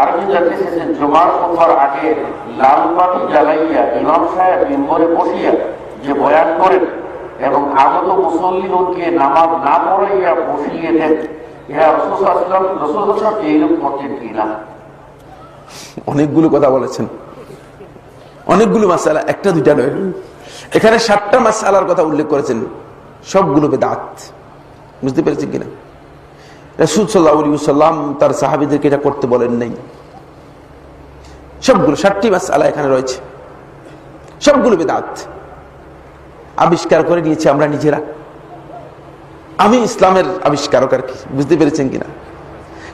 আরেকজন জানতে চেয়েছেন, জুমার খুতবার আগে লাল বাতি জ্বালাইয়া ইমাম সাহেব মিম্বরে বসিয়া যে বয়ান করেন এবং আগত মুসল্লিগণকে নামাজ না পড়াইয়া বসিয়ে দেন, ইহা রাসূল সাল্লাল্লাহু আলাইহি ওয়াসাল্লাম এইরূপ করতেন কিনা? অনেকগুলো কথা বলেছেন, অনেকগুলো মাসআলা, একটা দুইটা নয়, এখানে 7টা মাসআলার কথা উল্লেখ করেছেন, সবগুলো বেদাত। বুঝতে পেরেছেন কিনা? রাসূল সাল্লাল্লাহু আলাইহি ওয়াসাল্লাম তার সাহাবীদেরকে এটা করতে বলেন নাই। সবগুলো 7টি মাসআলা এখানে রয়েছে, সবগুলো বেদাত আবিষ্কার করে নিয়েছি আমরা নিজেরা। আমি ইসলামের আবিষ্কারক আর কি। বুঝতে পেরেছেন কিনা?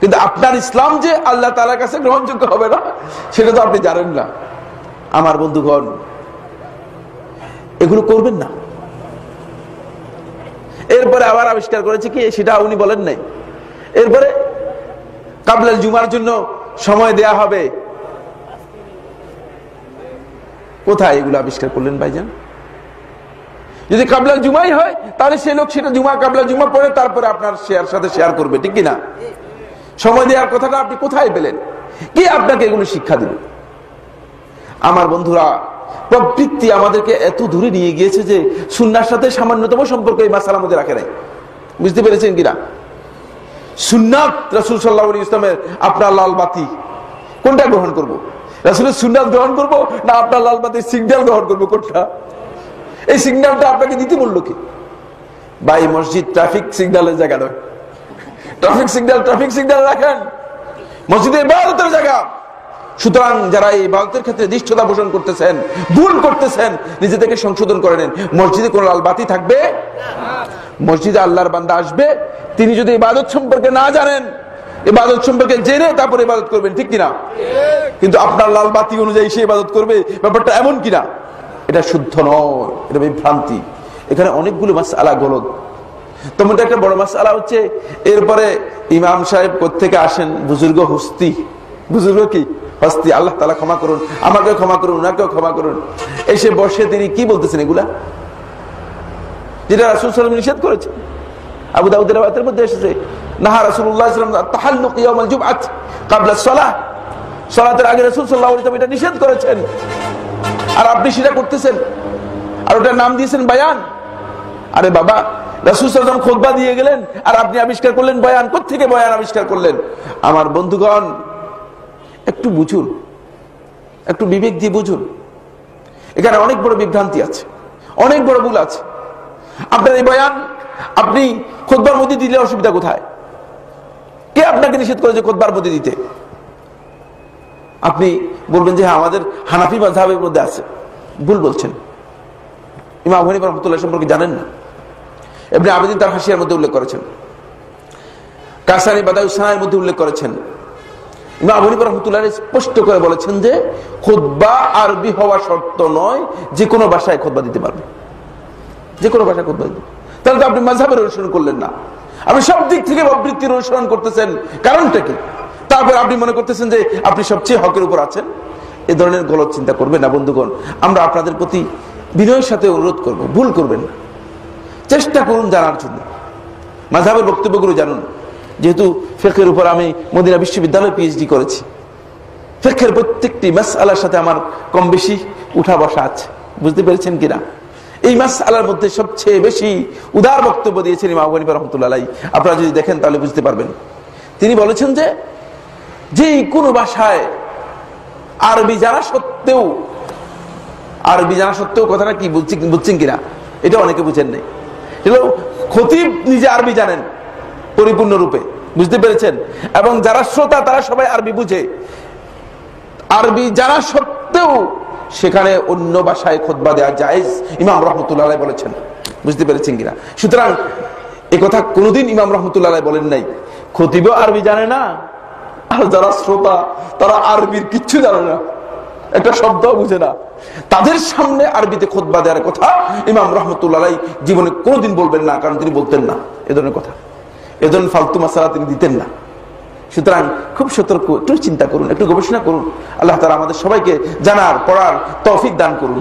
কিন্তু আপনার ইসলাম যে আল্লাহ তাআলার কাছে গ্রহণযোগ্য হবে না, সেটা তো আপনি জানেন না। আমার বন্ধুগণ, এগুলো করবেন না। এরপরে আবার আবিষ্কার করেছে কি, সেটা উনি বলেন নাই। এরপরে কাবলাল জুমার জন্য সময় দেয়া হবে, কোথায় এগুলো আবিষ্কার করলেন ভাইজান? যদি কাবলাল জুমাই হয়, তাহলে সে লোক সেটা জুমা কাবলাল জুমা পড়ে তারপরে আপনার সাথে শেয়ার করবে, ঠিক কিনা? সময় দেওয়ার কথাটা আপনি কোথায় পেলেন? কি আপনাকে এগুলো শিক্ষা দিল? আমার বন্ধুরা, প্রবৃত্তি আমাদেরকে এত দূরে নিয়ে গিয়েছে যে সুন্নাহর সাথে সামান্যতম সম্পর্ক এই মাসালার মধ্যে রাখে নাই। বুঝতে পেরেছেন কিনা? সুন্নাত রাসূল সাল্লাল্লাহু আলাইহি ওয়াসাল্লামের আপনার লাল বাতি, কোনটা গ্রহণ করব? রাসূলের সুন্নাত গ্রহণ করব না আপনার লাল বাতির সিগন্যাল গ্রহণ করব? কোনটা? এই সিগন্যালটা আপনাকে দিতে বললো কি? ভাই, মসজিদ ট্রাফিক সিগন্যালের জায়গা নয়। ট্রাফিক সিগন্যাল রাখেন, মসজিদে ইবাদতের জায়গা। সুতরাং যারা এই ইবাদতের ক্ষেত্রে দৃষ্টতা পোষণ করতেছেন, ভুল করতেছেন, নিজে থেকে সংশোধন করে নেন। মসজিদে কোনো লাল বাতি থাকবে না। মসজিদে আল্লাহর বান্দা আসবে, তিনি যদি ইবাদত সম্পর্কে না জানেন, ইবাদত সম্পর্কে জেনে তারপরে ইবাদত করবেন, ঠিক কিনা? কিন্তু আপনার লাল বাতি অনুযায়ী সে ইবাদত করবে, ব্যাপারটা এমন কিনা? এটা শুদ্ধ নয়, এটা বিভ্রান্তি। এখানে অনেকগুলো মাসআলা গলদ। তোমার একটা বড় মাসআলা হচ্ছে, এরপরে ইমাম সাহেব কোত্থেকে আসেন? বুজুর্গ হস্তি। বুজুর্গ কি? হস্তি। আল্লাহ তাআলা ক্ষমা করুন, আমাকে ক্ষমা করুন, ওনাকেও ক্ষমা করুন। এসে বসে তিনি কি বলতেছেন? এগুলা যেটা রাসূল সাল্লাল্লাহু আলাইহি ওয়াসাল্লাম নিষেধ করেছেন। আবু দাউদের রাওয়ায়াতের মধ্যে এসেছে, নাহা রাসূলুল্লাহ সাল্লাল্লাহু আলাইহি ওয়াসাল্লাম তাহাল্লুক ইয়াউমাল জুমআত ক্বাবলা সালাহ। সালাতের আগে রাসূল সাল্লাল্লাহু আলাইহি ওয়াসাল্লাম এটা নিষেধ করেছেন, আর আপনি সেটা করতেছেন, আর ওটার নাম দিয়েছেন বয়ান। আরে বাবা, রাসূল সাল্লাল্লাহু আলাইহি ওয়াসাল্লাম খুতবা দিয়ে গেলেন, আর আপনি আবিষ্কার করলেন বয়ান। কোত্থেকে বয়ান আবিষ্কার করলেন? আমার বন্ধুগণ, একটু বুঝুন, একটু বিবেক দিয়ে বুঝুন। এখানে অনেক বড় বিভ্রান্তি আছে, অনেক বড় ভুল আছে। আপনার এই বয়ান আপনি খুতবার মধ্যে দিলে অসুবিধা কোথায়? কে আপনাকে নিষেধ করেছে খুতবার মধ্যে দিতে? আপনি বলবেন যে হ্যাঁ, আমাদের হানাফি মাযহাবের মধ্যে আছে। ভুল বলছেন। ইমাম আবু হানিফা রাহমাতুল্লাহ সম্পর্কে জানেন না? ইবনে আবিদিন তার হাসিয়ার মধ্যে উল্লেখ করেছেন, কাসানি বাদাউস সানার মধ্যে উল্লেখ করেছেন। ইমাম আবু হানিফা রাহমাতুল্লাহ স্পষ্ট করে বলেছেন যে খুতবা আরবি হওয়া শর্ত নয়, যে কোনো ভাষায় খুতবা দিতে পারবে, যে কোনো ভাষায় খুতবা দিতে। তাহলে তো আপনি মাযহাবের অনুসরণ করলেন না, আপনি সব দিক থেকে প্রবৃত্তির অনুসরণ করতেছেন। কারণটা কি? তারপর আপনি মনে করতেছেন যে আপনি সবচেয়ে হকের উপর আছেন। এ ধরনের গলত চিন্তা করবেন না বন্ধুগণ। আমরা আপনাদের প্রতি বিনয়ের সাথে অনুরোধ করব, ভুল করবেন না। চেষ্টা করুন জানার জন্য, মাযহাবের বক্তব্যগুলো জানুন। যেহেতু ফিকহের উপর আমি মদিনা বিশ্ববিদ্যালয়ে পিএইচডি করেছি, ফিকহের প্রত্যেকটি মাসআলার সাথে আমার কম বেশি উঠা বসা আছে। বুঝতে পেরেছেন কিনা? এই মাসআলার মধ্যে সবচেয়ে বেশি উদার বক্তব্য দিয়েছেন ইমাম আবু হানিফা রাহমাতুল্লাহ আলাইহি। আপনারা যদি দেখেন তাহলে বুঝতে পারবেন। তিনি বলেছেন যে কোনো ভাষায় আরবি জানা সত্ত্বেও, কথাটা কি বুঝছেন কিনা এটা অনেকে বুঝেন নাই। খতিব নিজে আরবি জানেন পরিপূর্ণ রূপে, বুঝতে পেরেছেন? এবং যারা শ্রোতা তারা সবাই আরবি বুঝে। আরবি জানা সত্ত্বেও সেখানে অন্য ভাষায় খুতবা দেওয়া জায়েজ, ইমাম রাহমাতুল্লাহ আলাইহি বলেছেন। বুঝতে পেরেছেন কিনা? সুতরাং এই কথা কোনোদিন ইমাম রাহমাতুল্লাহ আলাইহি বলেন নাই। খতিবও আরবি জানে না, আর যারা শ্রোতা তারা আরবির কিচ্ছু জানে না, একটা শব্দ বুঝে না। তাদের সামনে আরবিতে খুতবা দেওয়ার কথা ইমাম রাহমাতুল্লাহ আলাইহি জীবনে কোনোদিন বলবেন না, কারণ তিনি বলতেন না এ ধরনের কথা, এ ধরনের ফালতু মাসালা তিনি দিতেন না। সুতরাং খুব সতর্ক, একটু চিন্তা করুন, একটু গবেষণা করুন। আল্লাহ তাআলা আমাদের সবাইকে জানার পড়ার তৌফিক দান করুন।